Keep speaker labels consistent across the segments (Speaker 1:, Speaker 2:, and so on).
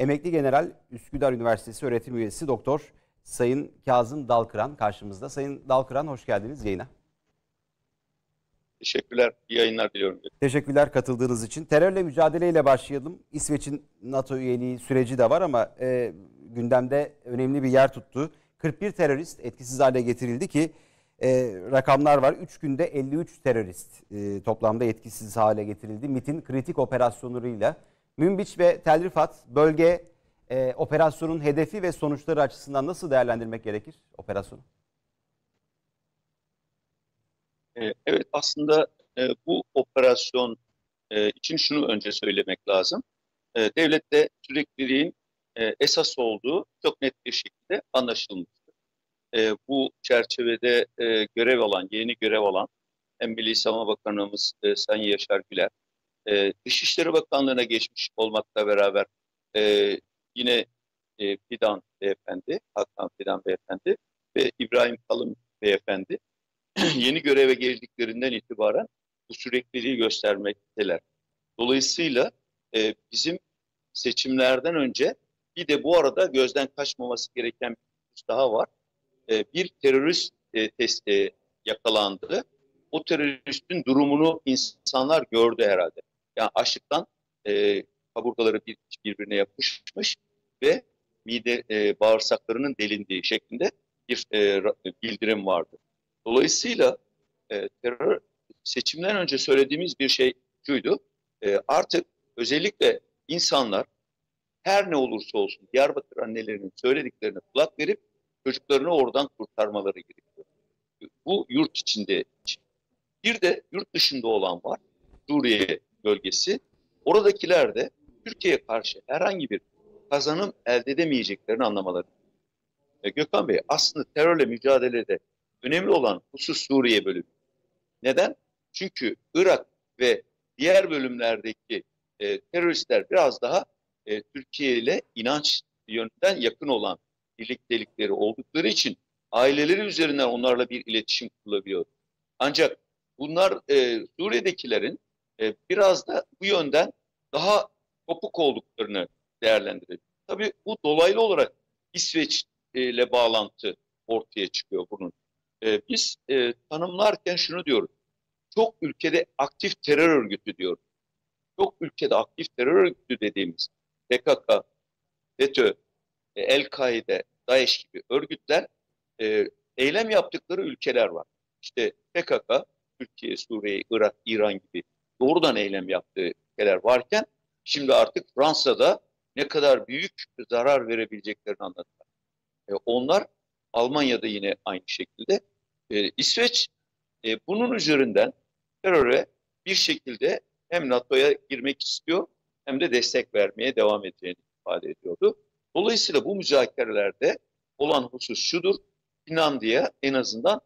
Speaker 1: Emekli General Üsküdar Üniversitesi öğretim üyesi Doktor Sayın Kazım Dalkıran karşımızda. Sayın Dalkıran, hoş geldiniz yayına.
Speaker 2: Teşekkürler, iyi yayınlar diliyorum.
Speaker 1: Teşekkürler katıldığınız için. Terörle mücadeleyle başlayalım. İsveç'in NATO üyeliği süreci de var ama gündemde önemli bir yer tuttu. 41 terörist etkisiz hale getirildi ki rakamlar var. 3 günde 53 terörist toplamda etkisiz hale getirildi. MİT'in kritik operasyonlarıyla. Münbiç ve Tel Rifat bölge operasyonun hedefi ve sonuçları açısından nasıl değerlendirmek gerekir operasyonu?
Speaker 2: Evet, aslında bu operasyon için şunu önce söylemek lazım. Devlette sürekliliğin esas olduğu çok net bir şekilde anlaşılmıştır. Bu çerçevede yeni görev alan hem Milli Savunma Bakanımız Sayın Yaşar Güler, Dışişleri Bakanlığı'na geçmiş olmakla beraber yine Fidan Beyefendi, Hakan Fidan Beyefendi ve İbrahim Kalın Beyefendi yeni göreve geldiklerinden itibaren bu sürekliliği göstermekteler. Dolayısıyla bizim seçimlerden önce bir de bu arada gözden kaçmaması gereken bir husus daha var. Bir terörist yakalandı. O teröristin durumunu insanlar gördü herhalde. Yani açlıktan kaburgaları birbirine yapışmış ve bağırsaklarının delindiği şeklinde bir bildirim vardı. Dolayısıyla terör seçimden önce söylediğimiz bir şey şuydu. Artık özellikle insanlar her ne olursa olsun Diyarbakır annelerinin söylediklerine kulak verip çocuklarını oradan kurtarmaları gerekiyor. Bu yurt içinde. Bir de yurt dışında olan var. Suriye bölgesi. Oradakiler de Türkiye'ye karşı herhangi bir kazanım elde edemeyeceklerini anlamaları. Gökhan Bey, aslında terörle mücadelede önemli olan husus Suriye bölümü. Neden? Çünkü Irak ve diğer bölümlerdeki teröristler biraz daha Türkiye ile inanç yönünden yakın olan birliktelikleri oldukları için aileleri üzerinden onlarla bir iletişim kurulabiliyor. Ancak bunlar Suriye'dekilerin biraz da bu yönden daha kopuk olduklarını değerlendiriyor. Tabii bu dolaylı olarak İsveç ile bağlantı ortaya çıkıyor bunun. Biz tanımlarken şunu diyoruz. Çok ülkede aktif terör örgütü diyoruz. Çok ülkede aktif terör örgütü dediğimiz PKK, FETÖ, El-Kaide, DAEŞ gibi örgütler eylem yaptıkları ülkeler var. İşte PKK, Türkiye, Suriye, Irak, İran gibi doğrudan eylem yaptığı ülkeler varken şimdi artık Fransa'da ne kadar büyük zarar verebileceklerini anladılar. Onlar Almanya'da yine aynı şekilde. İsveç bunun üzerinden teröre bir şekilde hem NATO'ya girmek istiyor hem de destek vermeye devam edeceğini ifade ediyordu. Dolayısıyla bu müzakerelerde olan husus şudur. Finlandiya en azından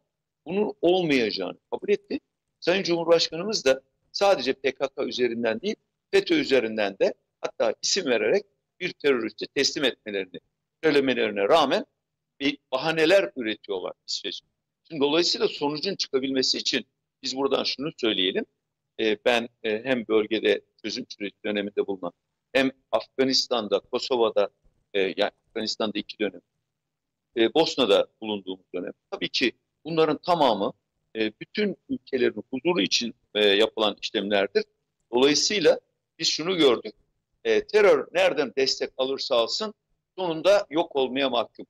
Speaker 2: bunun olmayacağını kabul etti. Sayın Cumhurbaşkanımız da sadece PKK üzerinden değil, FETÖ üzerinden de hatta isim vererek bir teröristi teslim etmelerini söylemelerine rağmen bir bahaneler üretiyorlar İsveç. Şimdi dolayısıyla sonucun çıkabilmesi için biz buradan şunu söyleyelim. Ben hem bölgede çözüm süreci döneminde bulunan hem Afganistan'da, Kosova'da yani Afganistan'da 2 dönem, Bosna'da bulunduğumuz dönem. Tabii ki bunların tamamı bütün ülkelerin huzuru için yapılan işlemlerdir. Dolayısıyla biz şunu gördük. Terör nereden destek alırsa alsın sonunda yok olmaya mahkum.